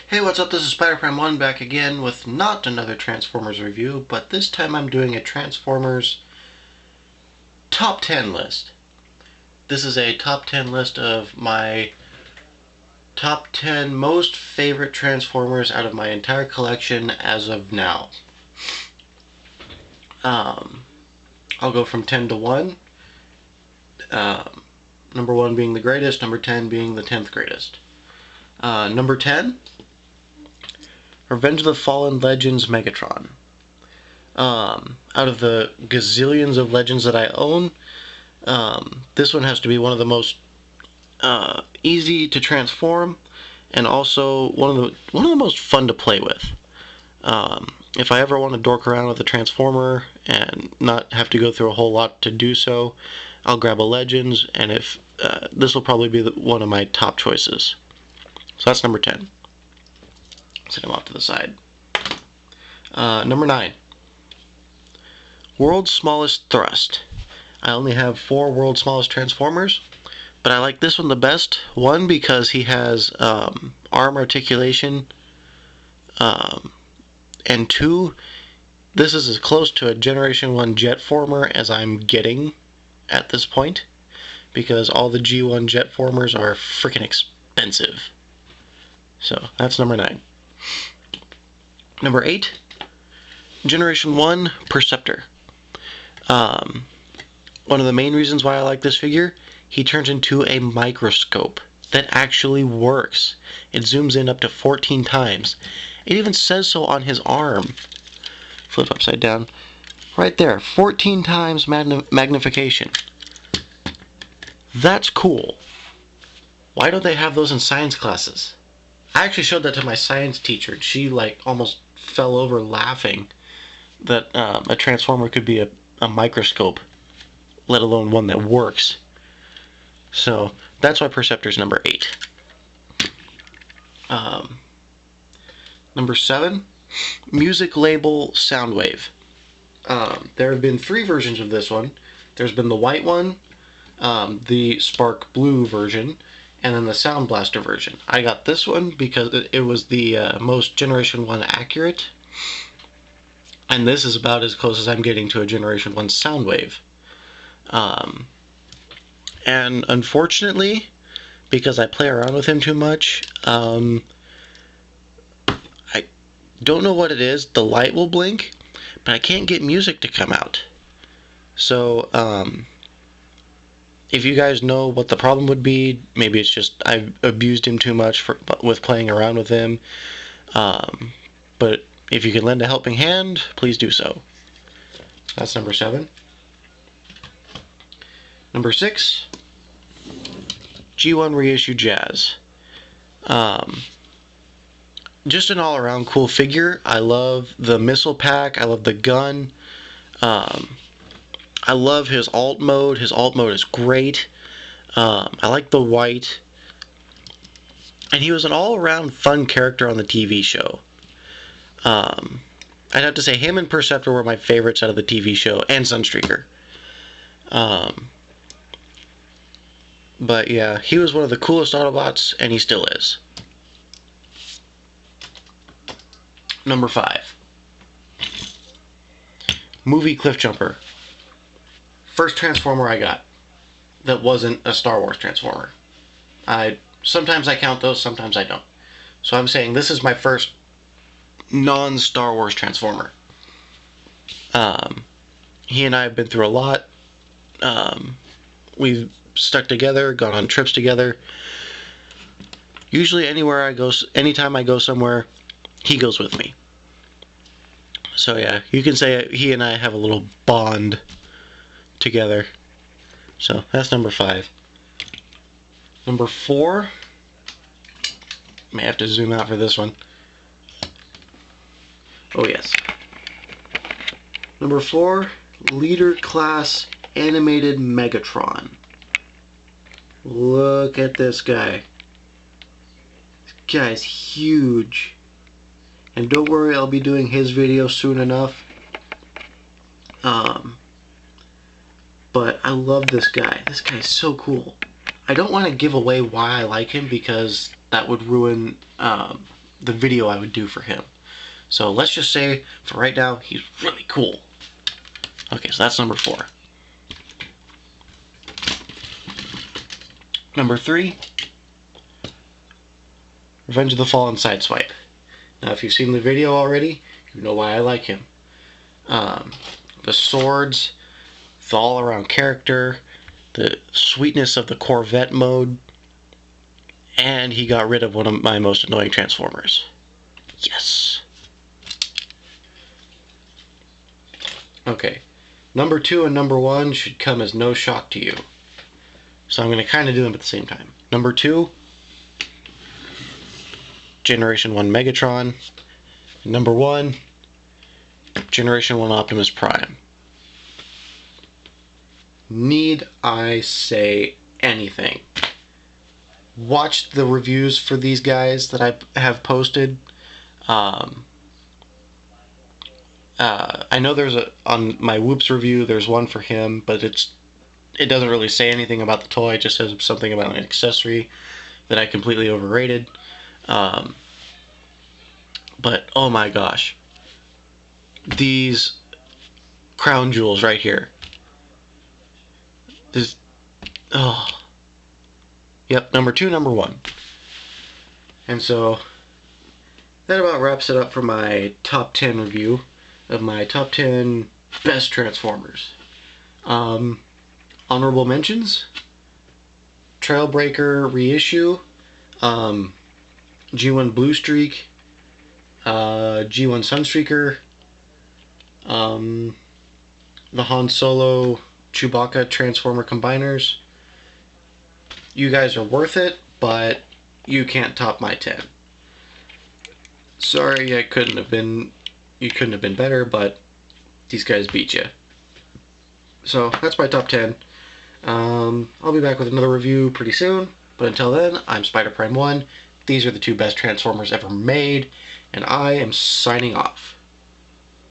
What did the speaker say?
Hey, what's up? This is SpiderPrime1 back again with not another Transformers review, but this time I'm doing a Transformers top 10 list. This is a top 10 list of my top 10 most favorite Transformers out of my entire collection as of now. I'll go from 10 to 1. Number 1 being the greatest, number 10 being the 10th greatest. Number 10, Revenge of the Fallen Legends Megatron. Out of the gazillions of Legends that I own, this one has to be one of the most easy to transform, and also one of the most fun to play with. If I ever want to dork around with a Transformer and not have to go through a whole lot to do so, I'll grab a Legends, and if this will probably be one of my top choices. So that's number 10. Set him off to the side. Number 9. World's Smallest Thrust. I only have 4 World's Smallest Transformers, but I like this one the best. One, because he has arm articulation, and 2, this is as close to a Generation 1 Jetformer as I'm getting at this point, because all the G1 Jetformers are freaking expensive. So that's number 9. Number 8, Generation 1 Perceptor. One of the main reasons why I like this figure, he turns into a microscope that actually works. It zooms in up to 14 times. It even says so on his arm. Flip upside down. Right there, 14 times magnification. That's cool. Why don't they have those in science classes? I actually showed that to my science teacher, and she almost fell over laughing that a Transformer could be a microscope, let alone one that works. So that's why Perceptor's number 8. Number 7, music label Soundwave. There have been 3 versions of this one. There's been the white one, the Spark Blue version, and then the Sound Blaster version. I got this one because it was the most Generation 1 accurate, and this is about as close as I'm getting to a Generation 1 Soundwave. And unfortunately, because I play around with him too much, I don't know what it is. The light will blink, but I can't get music to come out. So, if you guys know what the problem would be, maybe it's just I've abused him too much with playing around with him. But if you can lend a helping hand, please do so. That's number 7. Number 6, G1 Reissue Jazz. Just an all-around cool figure. I love the missile pack. I love the gun. I love his alt mode. His alt mode is great. I like the white. And he was an all-around fun character on the TV show. I'd have to say him and Perceptor were my favorites out of the TV show, and Sunstreaker. But yeah, he was one of the coolest Autobots, and he still is. Number 5. Movie Cliffjumper. First Transformer I got that wasn't a Star Wars Transformer. Sometimes I count those, sometimes I don't. So I'm saying this is my first non-Star Wars Transformer. He and I have been through a lot. We've stuck together, gone on trips together. Usually anytime I go somewhere, he goes with me. So yeah, you can say he and I have a little bond together. So that's number 5. Number 4, may have to zoom out for this one. Oh yes. Number 4, Leader Class Animated Megatron. Look at this guy. This guy's huge. And don't worry, I'll be doing his video soon enough. But I love this guy. This guy's so cool. I don't want to give away why I like him because that would ruin the video I would do for him. So let's just say, for right now, he's really cool. Okay, so that's number 4. Number 3, Revenge of the Fallen Sideswipe. Now, if you've seen the video already, you know why I like him. The swords, the all-around character, the sweetness of the Corvette mode, and he got rid of one of my most annoying Transformers. Yes. Okay, number 2 and number 1 should come as no shock to you. So I'm going to kind of do them at the same time. Number 2, Generation 1 Megatron. Number 1, Generation 1 Optimus Prime. Need I say anything? Watch the reviews for these guys that I have posted. I know there's on my Whoops review, there's one for him, but it doesn't really say anything about the toy. It just says something about an accessory that I completely overrated. But oh my gosh, these crown jewels right here. This, oh, yep, number 2, number 1. And so that about wraps it up for my top 10 review of my top 10 best Transformers. Honorable mentions: Trailbreaker reissue, G1 Blue Streak, G1 Sunstreaker, the Han Solo Chewbacca Transformer Combiners. You guys are worth it, but you can't top my 10. Sorry, you couldn't have been better, but these guys beat you. So that's my top 10. I'll be back with another review pretty soon, but until then, I'm Spider Prime 1. These are the 2 best Transformers ever made, and I am signing off.